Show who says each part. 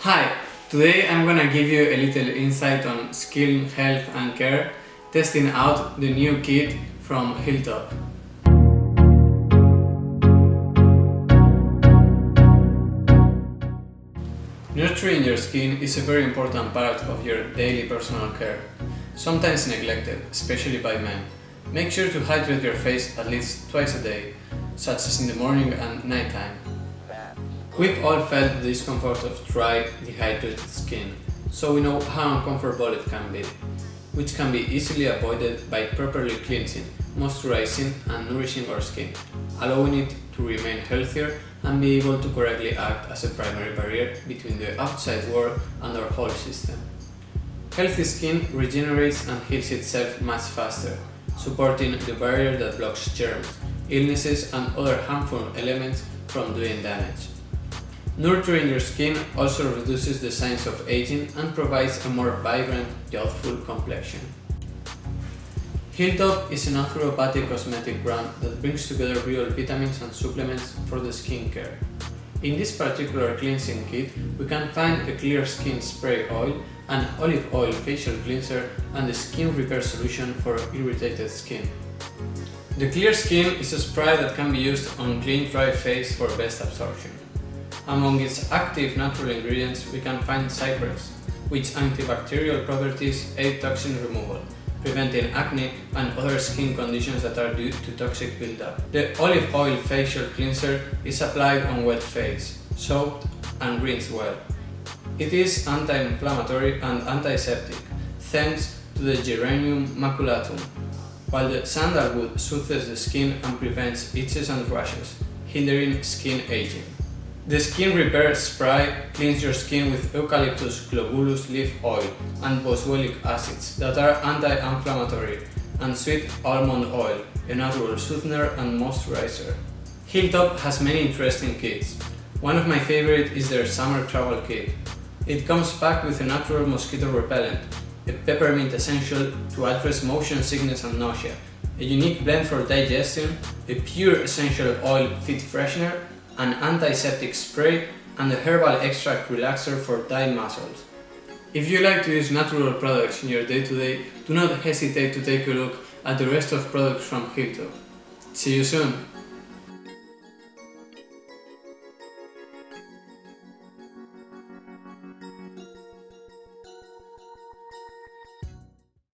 Speaker 1: Hi, today I'm gonna give you a little insight on skin health and care, testing out the new kit from Healtop. Nurturing your skin is a very important part of your daily personal care, sometimes neglected, especially by men. Make sure to hydrate your face at least twice a day, such as in the morning and nighttime. We've all felt the discomfort of dry, dehydrated skin, so we know how uncomfortable it can be, which can be easily avoided by properly cleansing, moisturizing and nourishing our skin, allowing it to remain healthier and be able to correctly act as a primary barrier between the outside world and our whole system. Healthy skin regenerates and heals itself much faster, supporting the barrier that blocks germs, illnesses and other harmful elements from doing damage. Nurturing your skin also reduces the signs of aging and provides a more vibrant, youthful complexion. Healtop is a naturopathic cosmetic brand that brings together real vitamins and supplements for the skin care. In this particular cleansing kit, we can find a clear skin spray oil, an olive oil facial cleanser, and a skin repair solution for irritated skin. The clear skin is a spray that can be used on clean, dry face for best absorption. Among its active natural ingredients, we can find cypress, which antibacterial properties aid toxin removal, preventing acne and other skin conditions that are due to toxic buildup. The olive oil facial cleanser is applied on wet face, soaked and rinsed well. It is anti-inflammatory and antiseptic, thanks to the geranium maculatum, while the sandalwood soothes the skin and prevents itches and rashes, hindering skin aging. The Skin Repair Spray cleans your skin with eucalyptus globulus leaf oil and boswellic acids that are anti-inflammatory, and sweet almond oil, a natural soothener and moisturizer. Healtop has many interesting kits. One of my favorite is their summer travel kit. It comes packed with a natural mosquito repellent, a peppermint essential to address motion sickness and nausea, a unique blend for digestion, a pure essential oil fit freshener, an antiseptic spray, and a herbal extract relaxer for tight muscles. If you like to use natural products in your day-to-day, do not hesitate to take a look at the rest of products from Healtop. See you soon!